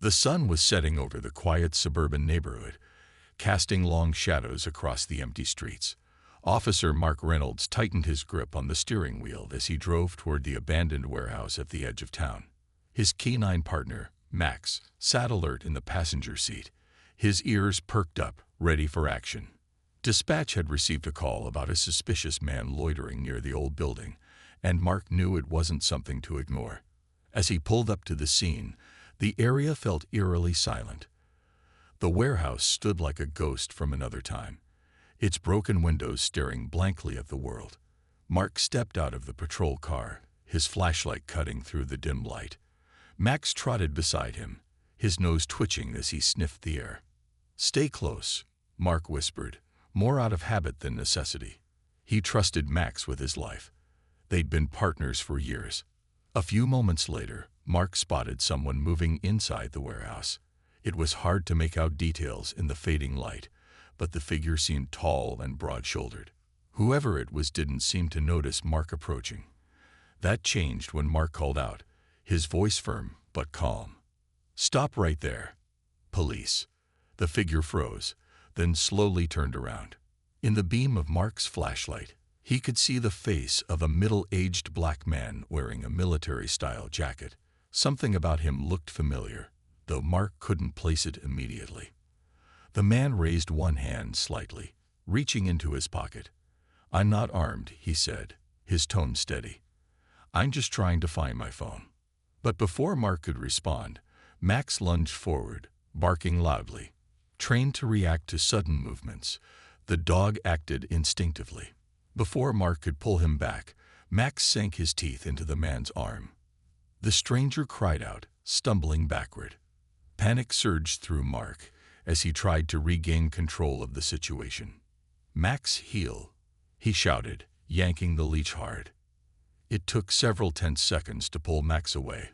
The sun was setting over the quiet suburban neighborhood, casting long shadows across the empty streets. Officer Mark Reynolds tightened his grip on the steering wheel as he drove toward the abandoned warehouse at the edge of town. His K-9 partner, Max, sat alert in the passenger seat, his ears perked up, ready for action. Dispatch had received a call about a suspicious man loitering near the old building, and Mark knew it wasn't something to ignore. As he pulled up to the scene, the area felt eerily silent. The warehouse stood like a ghost from another time, its broken windows staring blankly at the world. Mark stepped out of the patrol car, his flashlight cutting through the dim light. Max trotted beside him, his nose twitching as he sniffed the air. "Stay close," Mark whispered, more out of habit than necessity. He trusted Max with his life. They'd been partners for years. A few moments later, Mark spotted someone moving inside the warehouse. It was hard to make out details in the fading light, but the figure seemed tall and broad-shouldered. Whoever it was didn't seem to notice Mark approaching. That changed when Mark called out, his voice firm but calm. "Stop right there. Police." The figure froze, then slowly turned around. In the beam of Mark's flashlight, he could see the face of a middle-aged black man wearing a military-style jacket. Something about him looked familiar, though Mark couldn't place it immediately. The man raised one hand slightly, reaching into his pocket. "I'm not armed," he said, his tone steady. "I'm just trying to find my phone." But before Mark could respond, Max lunged forward, barking loudly. Trained to react to sudden movements, the dog acted instinctively. Before Mark could pull him back, Max sank his teeth into the man's arm. The stranger cried out, stumbling backward. Panic surged through Mark as he tried to regain control of the situation. "Max, heel," he shouted, yanking the leash hard. It took several tense seconds to pull Max away,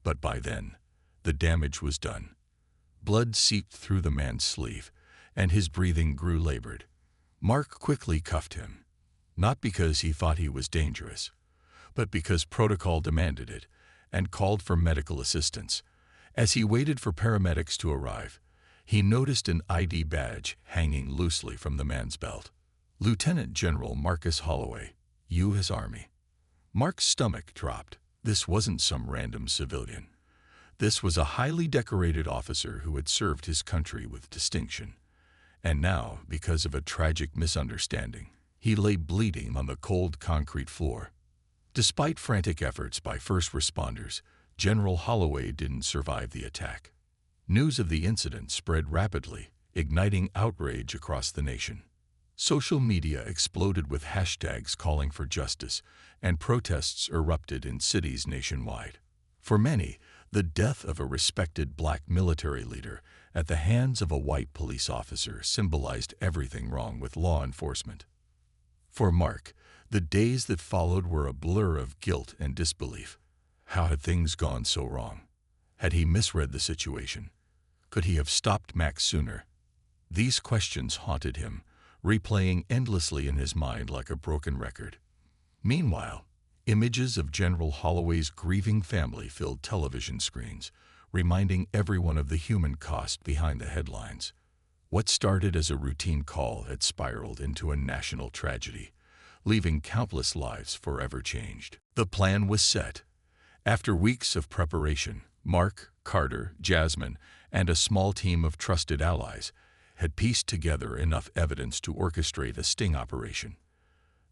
but by then, the damage was done. Blood seeped through the man's sleeve, and his breathing grew labored. Mark quickly cuffed him, not because he thought he was dangerous, but because protocol demanded it, and called for medical assistance. As he waited for paramedics to arrive, he noticed an ID badge hanging loosely from the man's belt. "Lieutenant General Marcus Holloway, U.S. Army." Mark's stomach dropped. This wasn't some random civilian. This was a highly decorated officer who had served his country with distinction. And now, because of a tragic misunderstanding, he lay bleeding on the cold concrete floor. Despite frantic efforts by first responders, General Holloway didn't survive the attack. News of the incident spread rapidly, igniting outrage across the nation. Social media exploded with hashtags calling for justice, and protests erupted in cities nationwide. For many, the death of a respected black military leader at the hands of a white police officer symbolized everything wrong with law enforcement. For Mark, the days that followed were a blur of guilt and disbelief. How had things gone so wrong? Had he misread the situation? Could he have stopped Max sooner? These questions haunted him, replaying endlessly in his mind like a broken record. Meanwhile, images of General Holloway's grieving family filled television screens, reminding everyone of the human cost behind the headlines. What started as a routine call had spiraled into a national tragedy, leaving countless lives forever changed. The plan was set. After weeks of preparation, Mark, Carter, Jasmine, and a small team of trusted allies had pieced together enough evidence to orchestrate a sting operation.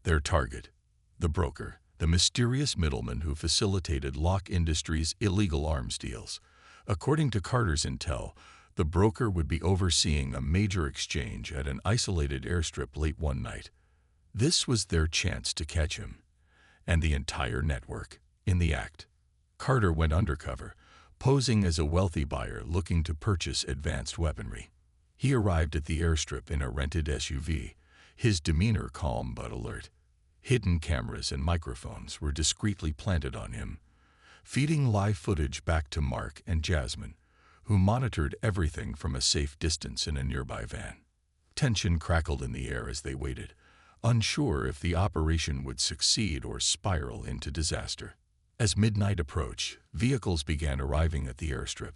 Their target, the broker, the mysterious middleman who facilitated Locke Industries' illegal arms deals. According to Carter's intel, the broker would be overseeing a major exchange at an isolated airstrip late one night. This was their chance to catch him, and the entire network, in the act. Carter went undercover, posing as a wealthy buyer looking to purchase advanced weaponry. He arrived at the airstrip in a rented SUV, his demeanor calm but alert. Hidden cameras and microphones were discreetly planted on him, feeding live footage back to Mark and Jasmine, who monitored everything from a safe distance in a nearby van. Tension crackled in the air as they waited, unsure if the operation would succeed or spiral into disaster. As midnight approached, vehicles began arriving at the airstrip,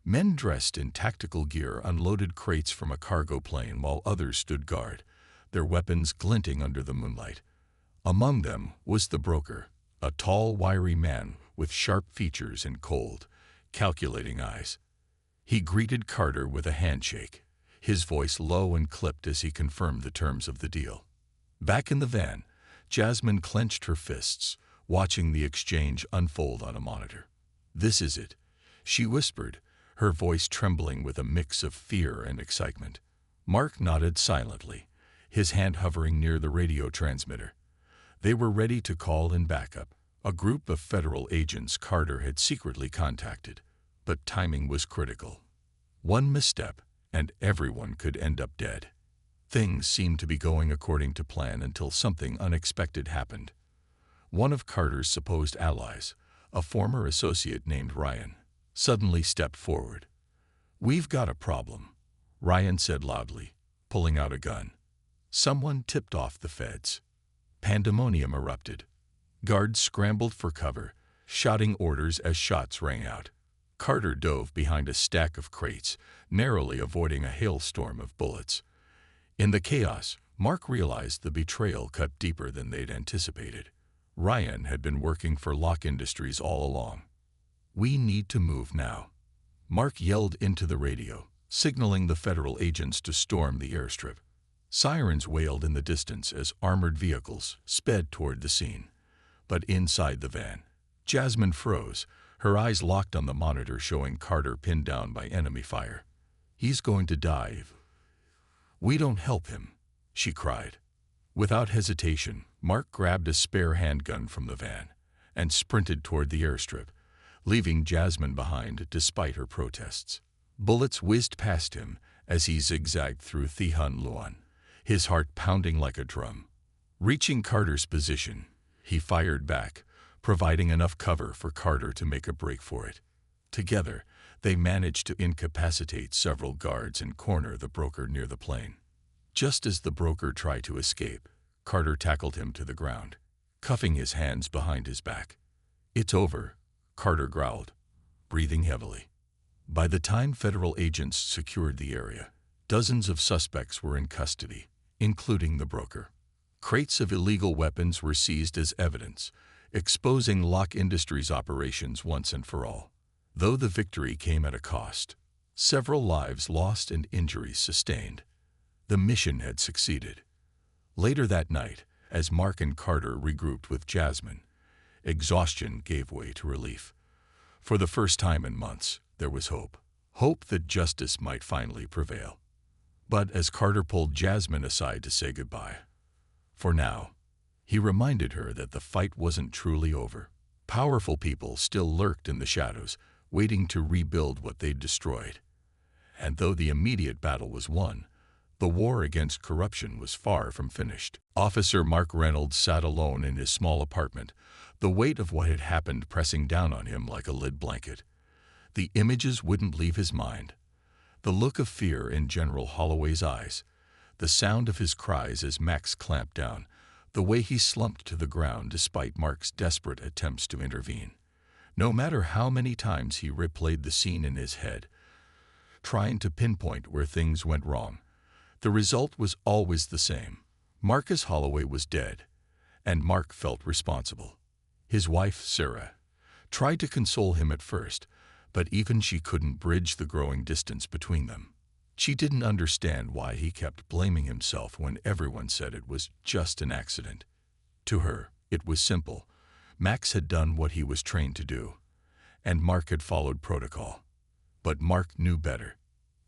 Men dressed in tactical gear unloaded crates from a cargo plane while others stood guard, their weapons glinting under the moonlight. Among them was the broker, a tall, wiry man with sharp features and cold, calculating eyes. He greeted Carter with a handshake, his voice low and clipped as he confirmed the terms of the deal. Back in the van, Jasmine clenched her fists, watching the exchange unfold on a monitor. "This is it," she whispered, her voice trembling with a mix of fear and excitement. Mark nodded silently, his hand hovering near the radio transmitter. They were ready to call in backup, a group of federal agents Carter had secretly contacted, but timing was critical. One misstep, and everyone could end up dead. Things seemed to be going according to plan until something unexpected happened. One of Carter's supposed allies, a former associate named Ryan, suddenly stepped forward. "We've got a problem," Ryan said loudly, pulling out a gun. Someone tipped off the feds. Pandemonium erupted. Guards scrambled for cover, shouting orders as shots rang out. Carter dove behind a stack of crates, narrowly avoiding a hailstorm of bullets. In the chaos, Mark realized the betrayal cut deeper than they'd anticipated. Ryan had been working for Lock Industries all along. "We need to move now," Mark yelled into the radio, signaling the federal agents to storm the airstrip. Sirens wailed in the distance as armored vehicles sped toward the scene. But inside the van, Jasmine froze, her eyes locked on the monitor showing Carter pinned down by enemy fire. "He's going to die if we don't help him," she cried. Without hesitation, Mark grabbed a spare handgun from the van and sprinted toward the airstrip, leaving Jasmine behind despite her protests. Bullets whizzed past him as he zigzagged through Thihun Luan, his heart pounding like a drum. Reaching Carter's position, he fired back, providing enough cover for Carter to make a break for it. Together, they managed to incapacitate several guards and corner the broker near the plane. Just as the broker tried to escape, Carter tackled him to the ground, cuffing his hands behind his back. "It's over," Carter growled, breathing heavily. By the time federal agents secured the area, dozens of suspects were in custody, including the broker. Crates of illegal weapons were seized as evidence, exposing Lock Industries' operations once and for all. Though the victory came at a cost, several lives lost and injuries sustained, the mission had succeeded. Later that night, as Mark and Carter regrouped with Jasmine, exhaustion gave way to relief. For the first time in months, there was hope. Hope that justice might finally prevail. But as Carter pulled Jasmine aside to say goodbye, for now, he reminded her that the fight wasn't truly over. Powerful people still lurked in the shadows, waiting to rebuild what they'd destroyed. And though the immediate battle was won, the war against corruption was far from finished. Officer Mark Reynolds sat alone in his small apartment, the weight of what had happened pressing down on him like a lead blanket. The images wouldn't leave his mind. The look of fear in General Holloway's eyes, the sound of his cries as Max clamped down, the way he slumped to the ground despite Mark's desperate attempts to intervene. No matter how many times he replayed the scene in his head, trying to pinpoint where things went wrong, the result was always the same. Marcus Holloway was dead, and Mark felt responsible. His wife, Sarah, tried to console him at first, but even she couldn't bridge the growing distance between them. She didn't understand why he kept blaming himself when everyone said it was just an accident. To her, it was simple. Max had done what he was trained to do, and Mark had followed protocol. But Mark knew better.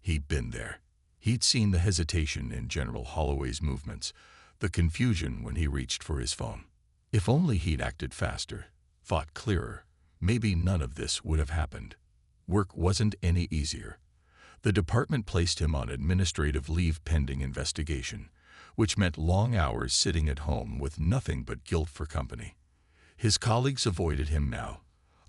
He'd been there. He'd seen the hesitation in General Holloway's movements, the confusion when he reached for his phone. If only he'd acted faster, thought clearer, maybe none of this would have happened. Work wasn't any easier. The department placed him on administrative leave pending investigation, which meant long hours sitting at home with nothing but guilt for company. His colleagues avoided him now,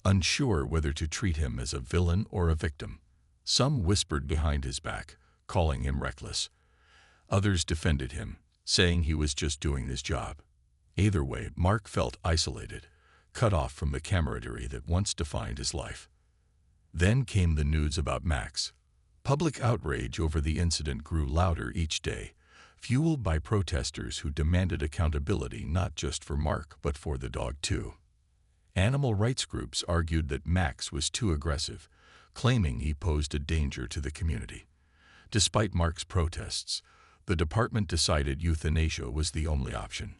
unsure whether to treat him as a villain or a victim. Some whispered behind his back, calling him reckless. Others defended him, saying he was just doing his job. Either way, Mark felt isolated, cut off from the camaraderie that once defined his life. Then came the news about Max. Public outrage over the incident grew louder each day, fueled by protesters who demanded accountability not just for Mark but for the dog too. Animal rights groups argued that Max was too aggressive, claiming he posed a danger to the community. Despite Mark's protests, the department decided euthanasia was the only option.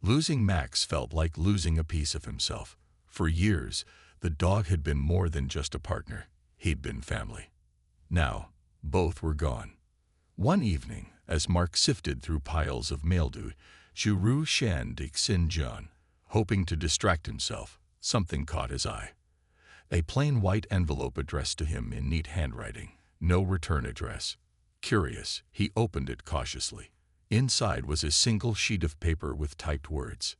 Losing Max felt like losing a piece of himself. For years, the dog had been more than just a partner. He'd been family. Now, both were gone. One evening, as Mark sifted through piles of mildew, Zhu Shan de Xinjian, hoping to distract himself, something caught his eye. A plain white envelope addressed to him in neat handwriting. No return address. Curious, he opened it cautiously. Inside was a single sheet of paper with typed words.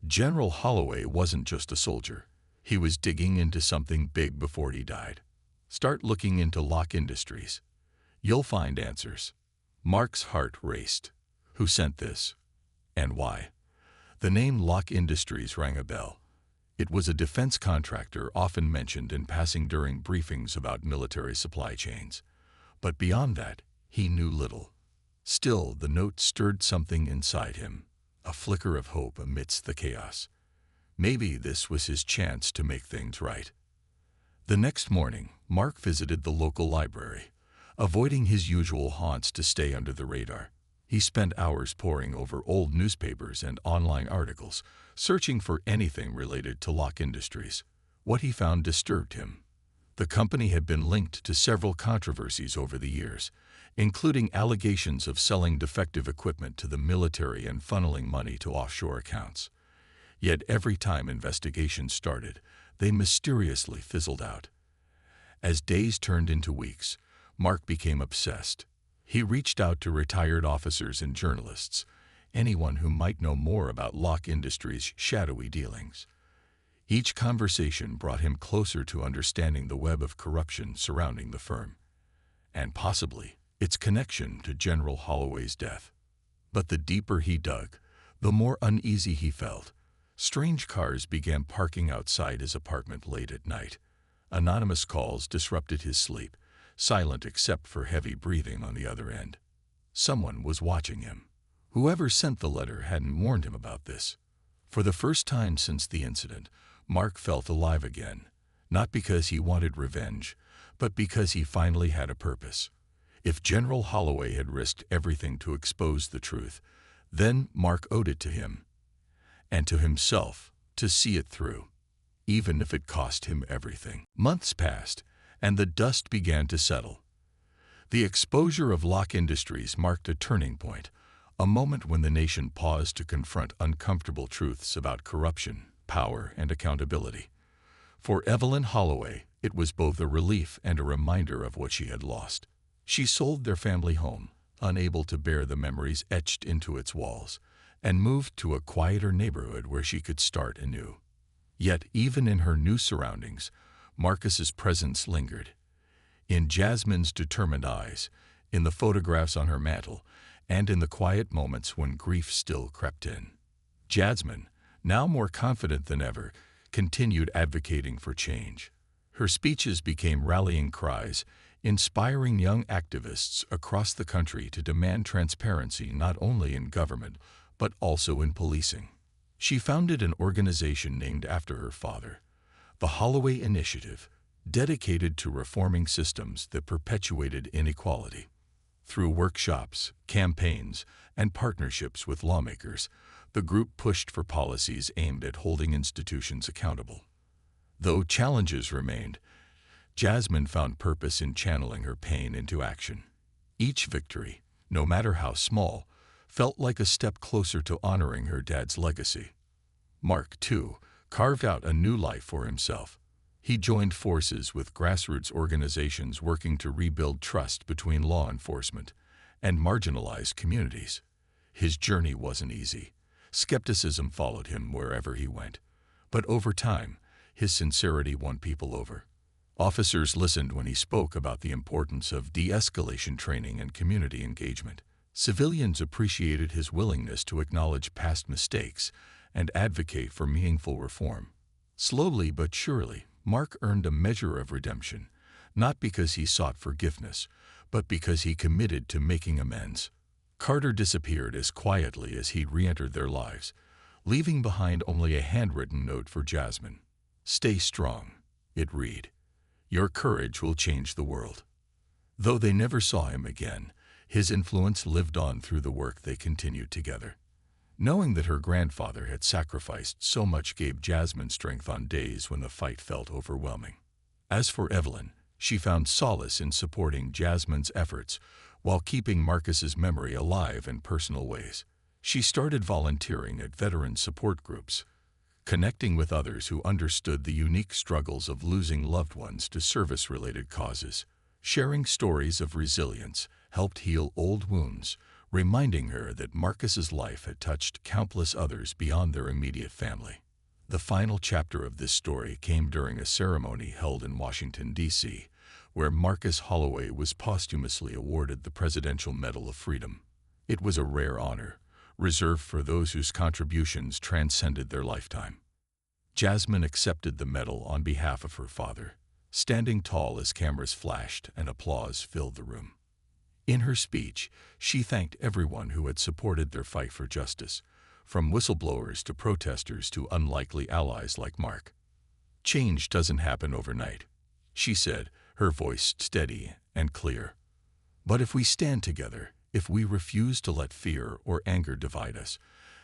General Holloway wasn't just a soldier. He was digging into something big before he died. Start looking into Locke Industries. You'll find answers. Mark's heart raced. Who sent this? And why? The name Locke Industries rang a bell. It was a defense contractor often mentioned in passing during briefings about military supply chains. But beyond that, he knew little. Still, the note stirred something inside him, a flicker of hope amidst the chaos. Maybe this was his chance to make things right. The next morning, Mark visited the local library, avoiding his usual haunts to stay under the radar. He spent hours poring over old newspapers and online articles, searching for anything related to Locke Industries. What he found disturbed him. The company had been linked to several controversies over the years, including allegations of selling defective equipment to the military and funneling money to offshore accounts. Yet every time investigations started, they mysteriously fizzled out. As days turned into weeks, Mark became obsessed. He reached out to retired officers and journalists, anyone who might know more about Locke Industries' shadowy dealings. Each conversation brought him closer to understanding the web of corruption surrounding the firm, and possibly its connection to General Holloway's death. But the deeper he dug, the more uneasy he felt. Strange cars began parking outside his apartment late at night. Anonymous calls disrupted his sleep, silent except for heavy breathing on the other end. Someone was watching him. Whoever sent the letter hadn't warned him about this. For the first time since the incident, Mark felt alive again, not because he wanted revenge, but because he finally had a purpose. If General Holloway had risked everything to expose the truth, then Mark owed it to him, and to himself, to see it through, even if it cost him everything. Months passed, and the dust began to settle. The exposure of Locke Industries marked a turning point, a moment when the nation paused to confront uncomfortable truths about corruption, power, and accountability. For Evelyn Holloway, it was both a relief and a reminder of what she had lost. She sold their family home, unable to bear the memories etched into its walls, and moved to a quieter neighborhood where she could start anew. Yet, even in her new surroundings, Marcus's presence lingered. In Jasmine's determined eyes, in the photographs on her mantle, and in the quiet moments when grief still crept in. Jasmine, now more confident than ever, continued advocating for change. Her speeches became rallying cries, inspiring young activists across the country to demand transparency not only in government, but also in policing. She founded an organization named after her father, the Holloway Initiative, dedicated to reforming systems that perpetuated inequality. Through workshops, campaigns, and partnerships with lawmakers, the group pushed for policies aimed at holding institutions accountable. Though challenges remained, Jasmine found purpose in channeling her pain into action. Each victory, no matter how small, felt like a step closer to honoring her dad's legacy. Mark, too, carved out a new life for himself. He joined forces with grassroots organizations working to rebuild trust between law enforcement and marginalized communities. His journey wasn't easy. Skepticism followed him wherever he went. But over time, his sincerity won people over. Officers listened when he spoke about the importance of de-escalation training and community engagement. Civilians appreciated his willingness to acknowledge past mistakes and advocate for meaningful reform. Slowly but surely, Mark earned a measure of redemption, not because he sought forgiveness, but because he committed to making amends. Carter disappeared as quietly as he re-entered their lives, leaving behind only a handwritten note for Jasmine. "Stay strong," it read. "Your courage will change the world." Though they never saw him again, his influence lived on through the work they continued together. Knowing that her grandfather had sacrificed so much gave Jasmine strength on days when the fight felt overwhelming. As for Evelyn, she found solace in supporting Jasmine's efforts while keeping Marcus's memory alive in personal ways. She started volunteering at veteran support groups, connecting with others who understood the unique struggles of losing loved ones to service-related causes. Sharing stories of resilience helped heal old wounds, reminding her that Marcus's life had touched countless others beyond their immediate family. The final chapter of this story came during a ceremony held in Washington, D.C., where Marcus Holloway was posthumously awarded the Presidential Medal of Freedom. It was a rare honor, reserved for those whose contributions transcended their lifetime. Jasmine accepted the medal on behalf of her father, standing tall as cameras flashed and applause filled the room. In her speech, she thanked everyone who had supported their fight for justice, from whistleblowers to protesters to unlikely allies like Mark. "Change doesn't happen overnight," she said, her voice steady and clear. "But if we stand together, if we refuse to let fear or anger divide us,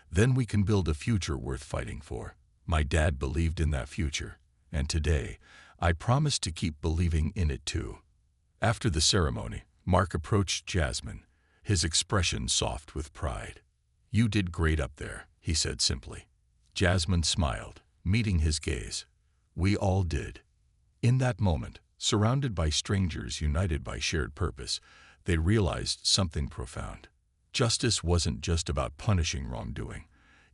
then we can build a future worth fighting for." My dad believed in that future, and today, I promise to keep believing in it too. After the ceremony, Mark approached Jasmine, his expression soft with pride. "You did great up there," he said simply. Jasmine smiled, meeting his gaze. "We all did." In that moment, surrounded by strangers united by shared purpose, they realized something profound. Justice wasn't just about punishing wrongdoing.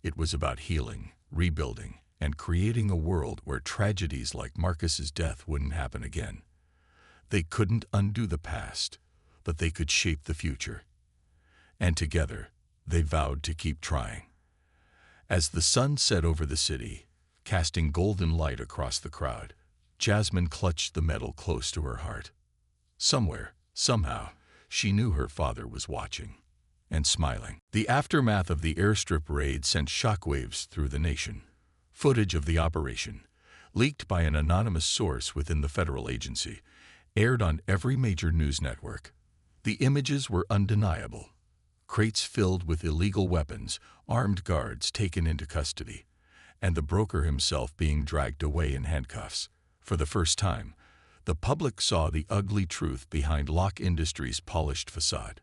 It was about healing, rebuilding, and creating a world where tragedies like Marcus's death wouldn't happen again. They couldn't undo the past, but they could shape the future. And together, they vowed to keep trying. As the sun set over the city, casting golden light across the crowd, Jasmine clutched the medal close to her heart. Somewhere, somehow, she knew her father was watching and smiling. The aftermath of the airstrip raid sent shockwaves through the nation. Footage of the operation, leaked by an anonymous source within the federal agency, aired on every major news network. The images were undeniable. Crates filled with illegal weapons, armed guards taken into custody, and the broker himself being dragged away in handcuffs. For the first time, the public saw the ugly truth behind Lock Industries' polished facade.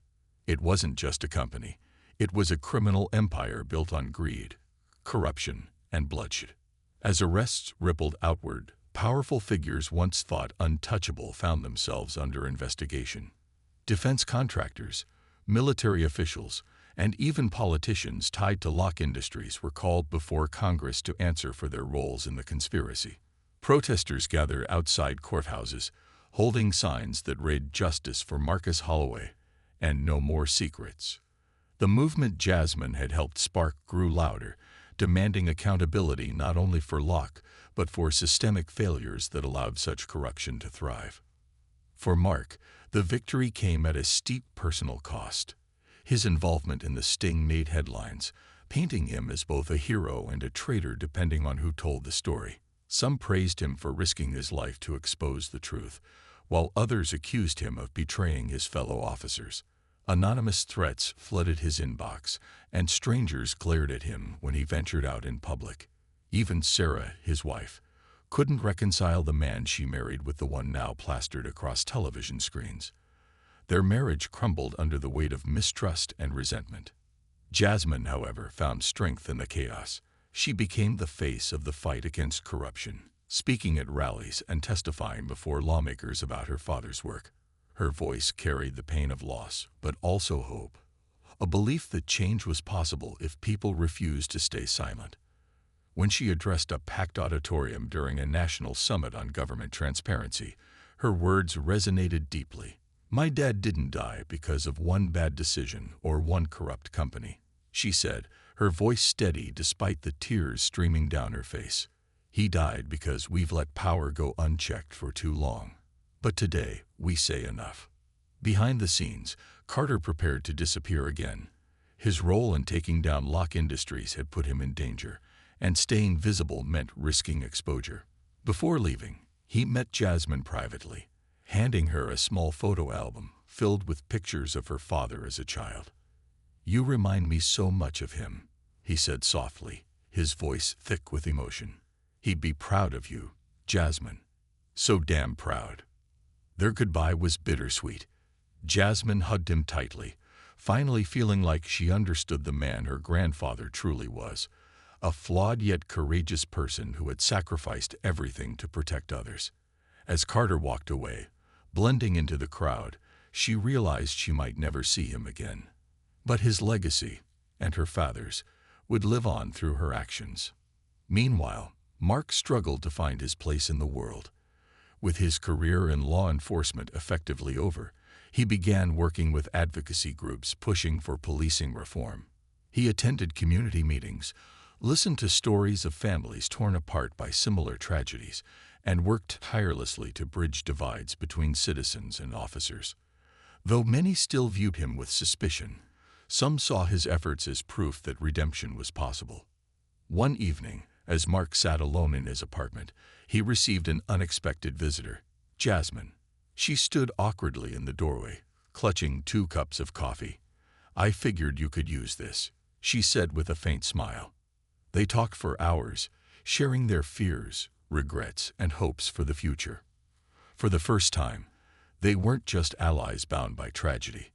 It wasn't just a company. It was a criminal empire built on greed, corruption, and bloodshed. As arrests rippled outward, powerful figures once thought untouchable found themselves under investigation. Defense contractors, military officials, and even politicians tied to Lock Industries were called before Congress to answer for their roles in the conspiracy. Protesters gathered outside courthouses, holding signs that read "Justice for Marcus Holloway" and "No More Secrets." The movement Jasmine had helped spark grew louder, demanding accountability not only for Locke, but for systemic failures that allowed such corruption to thrive. For Mark, the victory came at a steep personal cost. His involvement in the sting made headlines, painting him as both a hero and a traitor depending on who told the story. Some praised him for risking his life to expose the truth, while others accused him of betraying his fellow officers. Anonymous threats flooded his inbox, and strangers glared at him when he ventured out in public. Even Sarah, his wife, couldn't reconcile the man she married with the one now plastered across television screens. Their marriage crumbled under the weight of mistrust and resentment. Jasmine, however, found strength in the chaos. She became the face of the fight against corruption, speaking at rallies and testifying before lawmakers about her father's work. Her voice carried the pain of loss, but also hope, a belief that change was possible if people refused to stay silent. When she addressed a packed auditorium during a national summit on government transparency, her words resonated deeply. "My dad didn't die because of one bad decision or one corrupt company," she said, her voice steady despite the tears streaming down her face. He died because we've let power go unchecked for too long. But today, we say enough. Behind the scenes, Carter prepared to disappear again. His role in taking down Locke Industries had put him in danger, and staying visible meant risking exposure. Before leaving, he met Jasmine privately, handing her a small photo album filled with pictures of her father as a child. "You remind me so much of him," he said softly, his voice thick with emotion. "He'd be proud of you, Jasmine. So damn proud." Their goodbye was bittersweet. Jasmine hugged him tightly, finally feeling like she understood the man her grandfather truly was, a flawed yet courageous person who had sacrificed everything to protect others. As Carter walked away, blending into the crowd, she realized she might never see him again. But his legacy, and her father's, would live on through her actions. Meanwhile, Mark struggled to find his place in the world. With his career in law enforcement effectively over, he began working with advocacy groups pushing for policing reform. He attended community meetings, listened to stories of families torn apart by similar tragedies, and worked tirelessly to bridge divides between citizens and officers. Though many still viewed him with suspicion, some saw his efforts as proof that redemption was possible. One evening, as Mark sat alone in his apartment, he received an unexpected visitor, Jasmine. She stood awkwardly in the doorway, clutching 2 cups of coffee. "I figured you could use this," she said with a faint smile. They talked for hours, sharing their fears, regrets, and hopes for the future. For the first time, they weren't just allies bound by tragedy.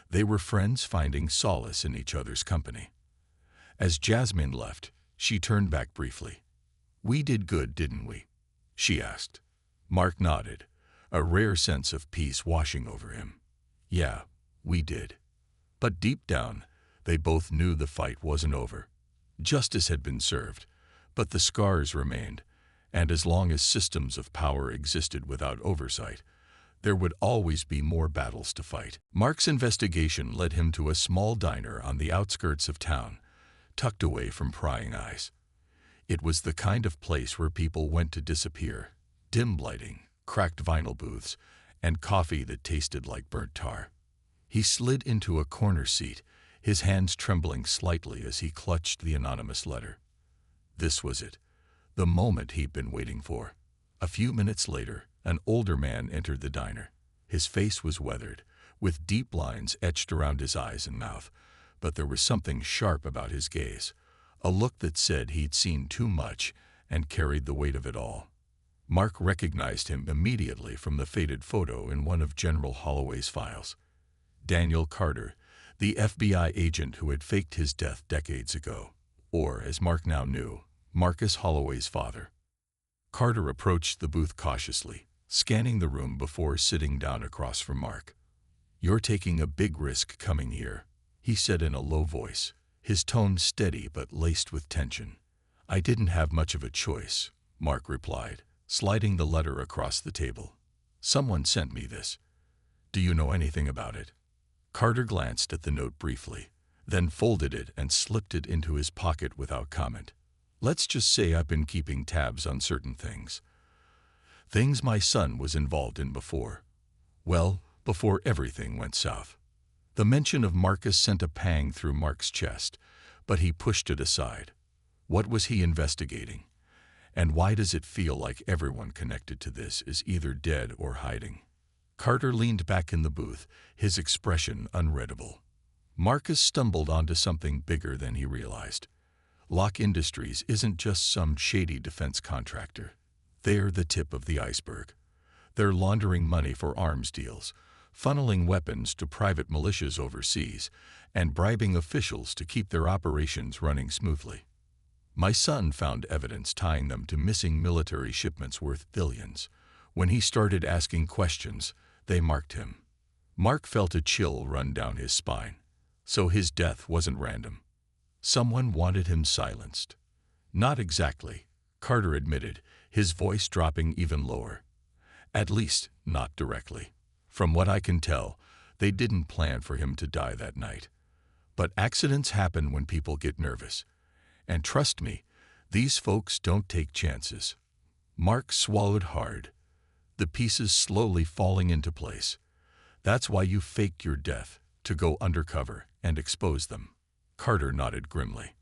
They were friends finding solace in each other's company. As Jasmine left, she turned back briefly. "We did good, didn't we?" she asked. Mark nodded, a rare sense of peace washing over him. "Yeah, we did." But deep down, they both knew the fight wasn't over. Justice had been served, but the scars remained, and as long as systems of power existed without oversight, there would always be more battles to fight. Mark's investigation led him to a small diner on the outskirts of town, tucked away from prying eyes. It was the kind of place where people went to disappear: dim lighting, cracked vinyl booths, and coffee that tasted like burnt tar. He slid into a corner seat, his hands trembling slightly as he clutched the anonymous letter. This was it, the moment he'd been waiting for. A few minutes later, an older man entered the diner. His face was weathered, with deep lines etched around his eyes and mouth, but there was something sharp about his gaze, a look that said he'd seen too much and carried the weight of it all. Mark recognized him immediately from the faded photo in one of General Holloway's files. Daniel Carter, the FBI agent who had faked his death decades ago, or, as Mark now knew, Marcus Holloway's father. Carter approached the booth cautiously, scanning the room before sitting down across from Mark. "You're taking a big risk coming here," he said in a low voice, his tone steady but laced with tension. "I didn't have much of a choice," Mark replied, sliding the letter across the table. "Someone sent me this. Do you know anything about it?" Carter glanced at the note briefly, then folded it and slipped it into his pocket without comment. "Let's just say I've been keeping tabs on certain things. Things my son was involved in before. Well, before everything went south." The mention of Marcus sent a pang through Mark's chest, but he pushed it aside. What was he investigating? And why does it feel like everyone connected to this is either dead or hiding? Carter leaned back in the booth, his expression unreadable. Marcus stumbled onto something bigger than he realized. Locke Industries isn't just some shady defense contractor. They're the tip of the iceberg. They're laundering money for arms deals, funneling weapons to private militias overseas, and bribing officials to keep their operations running smoothly. My son found evidence tying them to missing military shipments worth billions. When he started asking questions, they marked him. Mark felt a chill run down his spine. So his death wasn't random. Someone wanted him silenced. "Not exactly," Carter admitted, his voice dropping even lower. "At least, not directly. From what I can tell, they didn't plan for him to die that night. But accidents happen when people get nervous. And trust me, These folks don't take chances. Mark swallowed hard, the pieces slowly falling into place. That's why you faked your death, to go undercover and expose them. Carter nodded grimly.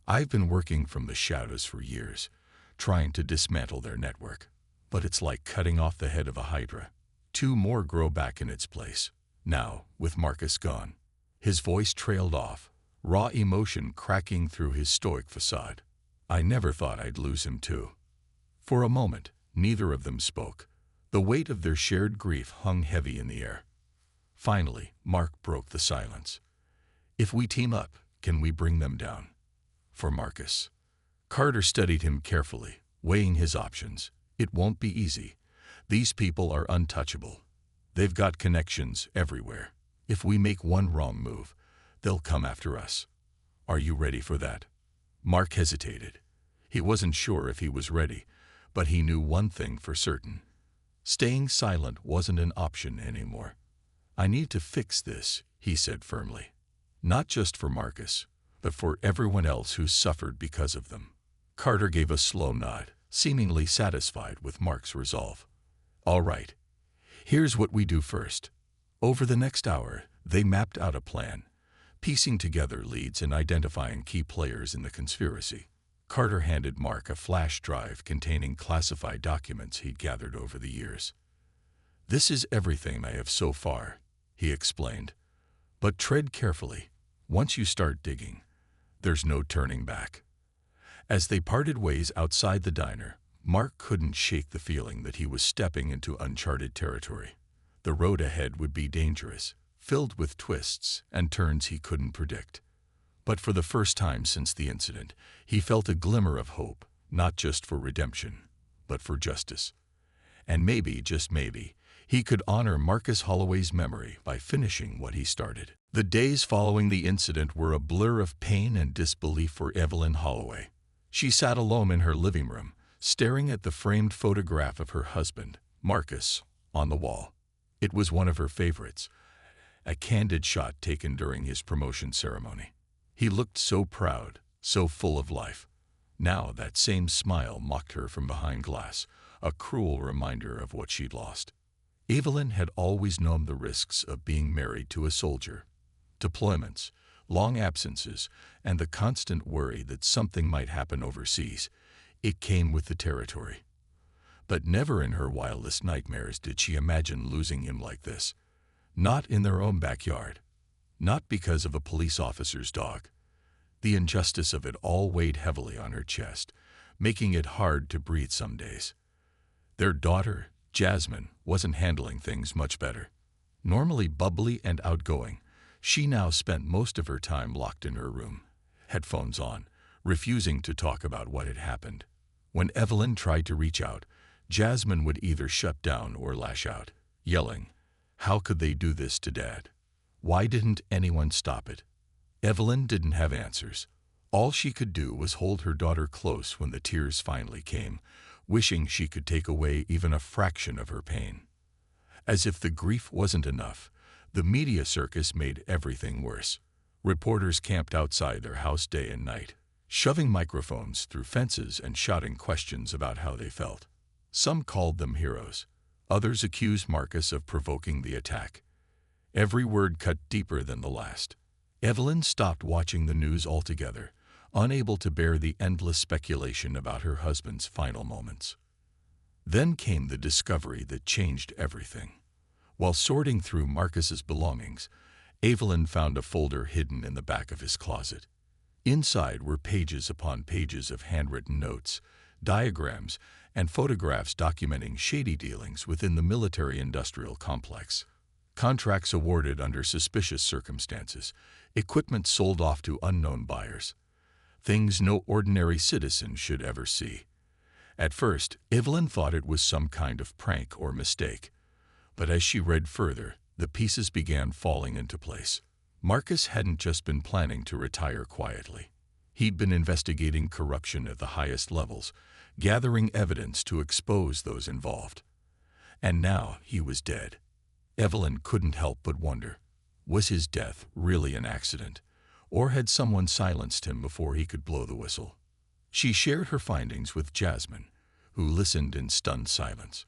I've been working from the shadows for years, trying to dismantle their network. But it's like cutting off the head of a hydra. Two more grow back in its place. Now, with Marcus gone. His voice trailed off, raw emotion cracking through his stoic facade. I never thought I'd lose him too. For a moment, neither of them spoke. The weight of their shared grief hung heavy in the air. Finally, Mark broke the silence. If we team up, can we bring them down? For Marcus. Carter studied him carefully, weighing his options. It won't be easy. These people are untouchable. They've got connections everywhere. If we make one wrong move, they'll come after us. Are you ready for that? Mark hesitated. He wasn't sure if he was ready, but he knew one thing for certain. Staying silent wasn't an option anymore. I need to fix this, he said firmly. Not just for Marcus, but for everyone else who's suffered because of them. Carter gave a slow nod, seemingly satisfied with Mark's resolve. All right, here's what we do first. Over the next hour, they mapped out a plan, piecing together leads and identifying key players in the conspiracy. Carter handed Mark a flash drive containing classified documents he'd gathered over the years. This is everything I have so far, he explained. But tread carefully. Once you start digging, there's no turning back. As they parted ways outside the diner, Mark couldn't shake the feeling that he was stepping into uncharted territory. The road ahead would be dangerous, filled with twists and turns he couldn't predict. But for the first time since the incident, he felt a glimmer of hope, not just for redemption, but for justice. And maybe, just maybe, he could honor Marcus Holloway's memory by finishing what he started. The days following the incident were a blur of pain and disbelief for Evelyn Holloway. She sat alone in her living room, staring at the framed photograph of her husband, Marcus, on the wall. It was one of her favorites, a candid shot taken during his promotion ceremony. He looked so proud, so full of life. Now that same smile mocked her from behind glass, a cruel reminder of what she'd lost. Evelyn had always known the risks of being married to a soldier. Deployments, long absences, and the constant worry that something might happen overseas. It came with the territory. But never in her wildest nightmares did she imagine losing him like this. Not in their own backyard. Not because of a police officer's dog. The injustice of it all weighed heavily on her chest, making it hard to breathe some days. Their daughter, Jasmine, wasn't handling things much better. Normally bubbly and outgoing, she now spent most of her time locked in her room, headphones on, refusing to talk about what had happened. When Evelyn tried to reach out, Jasmine would either shut down or lash out, yelling, "How could they do this to Dad? Why didn't anyone stop it?" Evelyn didn't have answers. All she could do was hold her daughter close when the tears finally came, wishing she could take away even a fraction of her pain. As if the grief wasn't enough, the media circus made everything worse. Reporters camped outside their house day and night, shoving microphones through fences and shouting questions about how they felt. Some called them heroes. Others accused Marcus of provoking the attack. Every word cut deeper than the last. Evelyn stopped watching the news altogether, unable to bear the endless speculation about her husband's final moments. Then came the discovery that changed everything. While sorting through Marcus's belongings, Evelyn found a folder hidden in the back of his closet. Inside were pages upon pages of handwritten notes, diagrams, and photographs documenting shady dealings within the military-industrial complex. Contracts awarded under suspicious circumstances, equipment sold off to unknown buyers. Things no ordinary citizen should ever see. At first, Evelyn thought it was some kind of prank or mistake. But as she read further, the pieces began falling into place. Marcus hadn't just been planning to retire quietly. He'd been investigating corruption at the highest levels, gathering evidence to expose those involved. And now he was dead. Evelyn couldn't help but wonder, was his death really an accident, or had someone silenced him before he could blow the whistle? She shared her findings with Jasmine, who listened in stunned silence.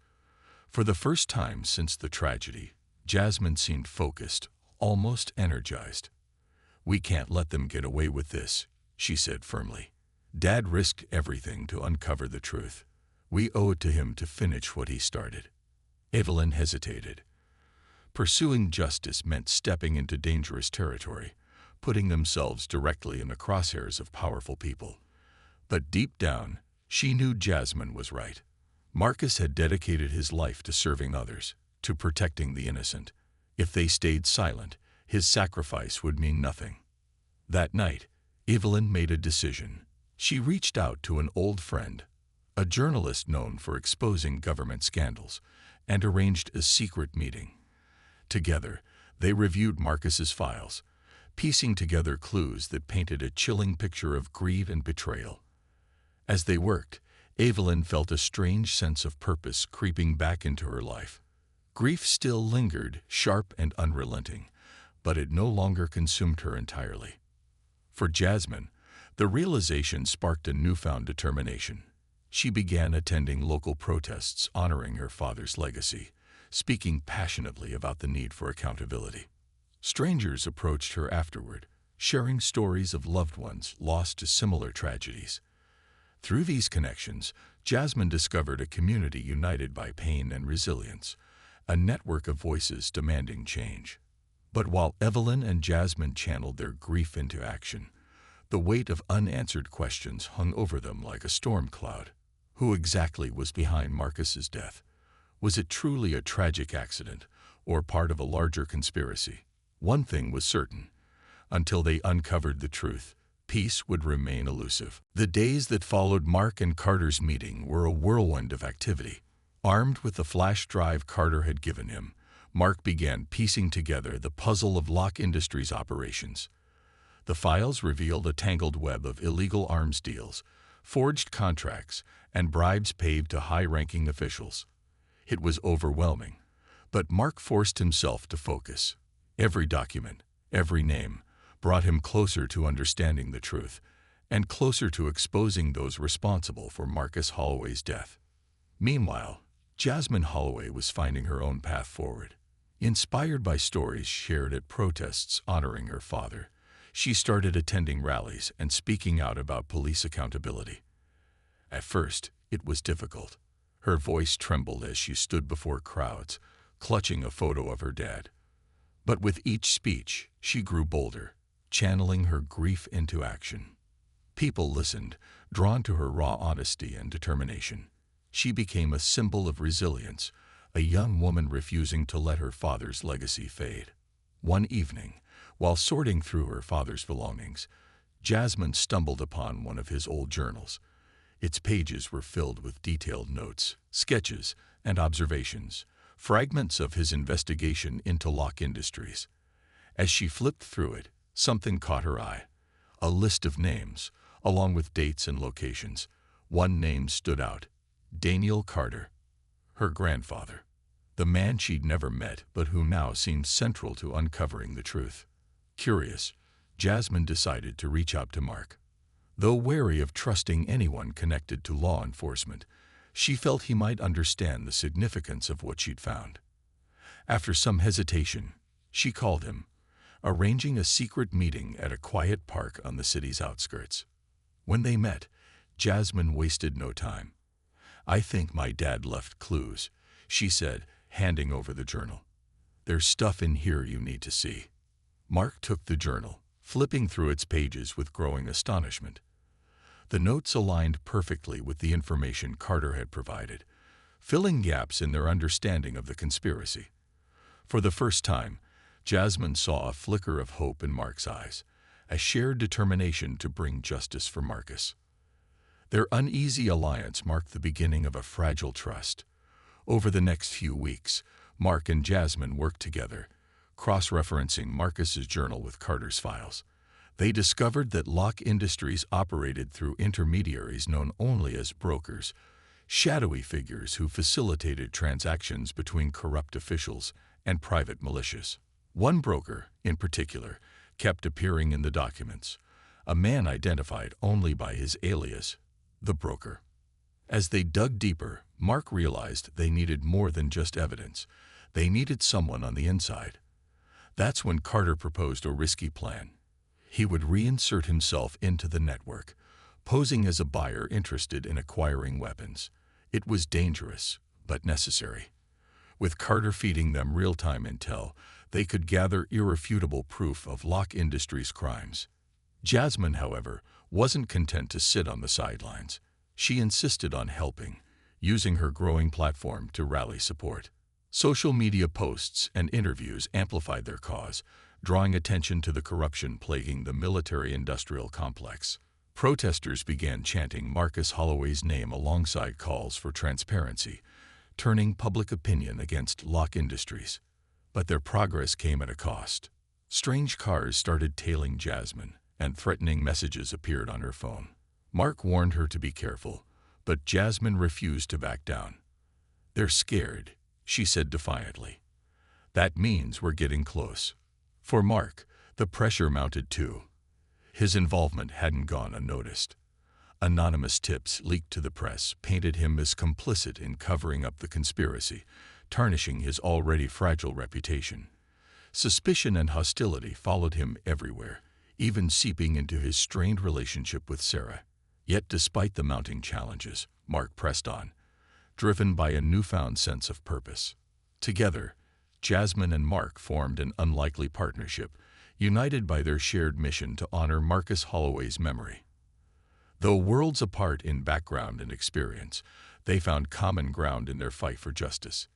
For the first time since the tragedy, Jasmine seemed focused, almost energized. "We can't let them get away with this," she said firmly. "Dad risked everything to uncover the truth. We owe it to him to finish what he started." Evelyn hesitated. Pursuing justice meant stepping into dangerous territory, putting themselves directly in the crosshairs of powerful people. But deep down, she knew Jasmine was right. Marcus had dedicated his life to serving others, to protecting the innocent. If they stayed silent, his sacrifice would mean nothing. That night, Evelyn made a decision. She reached out to an old friend, a journalist known for exposing government scandals, and arranged a secret meeting. Together, they reviewed Marcus's files, piecing together clues that painted a chilling picture of greed and betrayal. As they worked, Evelyn felt a strange sense of purpose creeping back into her life. Grief still lingered, sharp and unrelenting, but it no longer consumed her entirely. For Jasmine, the realization sparked a newfound determination. She began attending local protests honoring her father's legacy, speaking passionately about the need for accountability. Strangers approached her afterward, sharing stories of loved ones lost to similar tragedies. Through these connections, Jasmine discovered a community united by pain and resilience, a network of voices demanding change. But while Evelyn and Jasmine channeled their grief into action, the weight of unanswered questions hung over them like a storm cloud. Who exactly was behind Marcus's death? Was it truly a tragic accident, or part of a larger conspiracy? One thing was certain. Until they uncovered the truth, peace would remain elusive. The days that followed Mark and Carter's meeting were a whirlwind of activity. Armed with the flash drive Carter had given him, Mark began piecing together the puzzle of Locke Industries' operations. The files revealed a tangled web of illegal arms deals, forged contracts, and bribes paid to high-ranking officials. It was overwhelming, but Mark forced himself to focus. Every document, every name, brought him closer to understanding the truth, and closer to exposing those responsible for Marcus Holloway's death. Meanwhile, Jasmine Holloway was finding her own path forward. Inspired by stories shared at protests honoring her father, she started attending rallies and speaking out about police accountability. At first, it was difficult. Her voice trembled as she stood before crowds, clutching a photo of her dad. But with each speech, she grew bolder, channeling her grief into action. People listened, drawn to her raw honesty and determination. She became a symbol of resilience, a young woman refusing to let her father's legacy fade. One evening, while sorting through her father's belongings, Jasmine stumbled upon one of his old journals. Its pages were filled with detailed notes, sketches, and observations, fragments of his investigation into Locke Industries. As she flipped through it, something caught her eye. A list of names, along with dates and locations. One name stood out: Daniel Carter, her grandfather, the man she'd never met but who now seemed central to uncovering the truth. Curious, Jasmine decided to reach out to Mark. Though wary of trusting anyone connected to law enforcement, she felt he might understand the significance of what she'd found. After some hesitation, she called him, arranging a secret meeting at a quiet park on the city's outskirts. When they met, Jasmine wasted no time. "I think my dad left clues," she said, handing over the journal. "There's stuff in here you need to see." Mark took the journal, flipping through its pages with growing astonishment. The notes aligned perfectly with the information Carter had provided, filling gaps in their understanding of the conspiracy. For the first time, Jasmine saw a flicker of hope in Mark's eyes, a shared determination to bring justice for Marcus. Their uneasy alliance marked the beginning of a fragile trust. Over the next few weeks, Mark and Jasmine worked together, cross-referencing Marcus's journal with Carter's files. They discovered that Locke Industries operated through intermediaries known only as brokers, shadowy figures who facilitated transactions between corrupt officials and private militias. One broker, in particular, kept appearing in the documents, a man identified only by his alias, the broker. As they dug deeper, Mark realized they needed more than just evidence. They needed someone on the inside. That's when Carter proposed a risky plan. He would reinsert himself into the network, posing as a buyer interested in acquiring weapons. It was dangerous, but necessary. With Carter feeding them real-time intel, they could gather irrefutable proof of Locke Industries' crimes. Jasmine, however, wasn't content to sit on the sidelines. She insisted on helping, using her growing platform to rally support. Social media posts and interviews amplified their cause, drawing attention to the corruption plaguing the military-industrial complex. Protesters began chanting Marcus Holloway's name alongside calls for transparency, turning public opinion against Locke Industries. But their progress came at a cost. Strange cars started tailing Jasmine, and threatening messages appeared on her phone. Mark warned her to be careful, but Jasmine refused to back down. "They're scared," she said defiantly. "That means we're getting close." For Mark, the pressure mounted too. His involvement hadn't gone unnoticed. Anonymous tips leaked to the press painted him as complicit in covering up the conspiracy, tarnishing his already fragile reputation. Suspicion and hostility followed him everywhere, even seeping into his strained relationship with Sarah. Yet despite the mounting challenges, Mark pressed on, driven by a newfound sense of purpose. Together, Jasmine and Mark formed an unlikely partnership, united by their shared mission to honor Marcus Holloway's memory. Though worlds apart in background and experience, they found common ground in their fight for justice.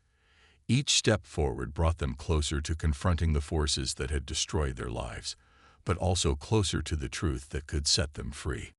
Each step forward brought them closer to confronting the forces that had destroyed their lives, but also closer to the truth that could set them free.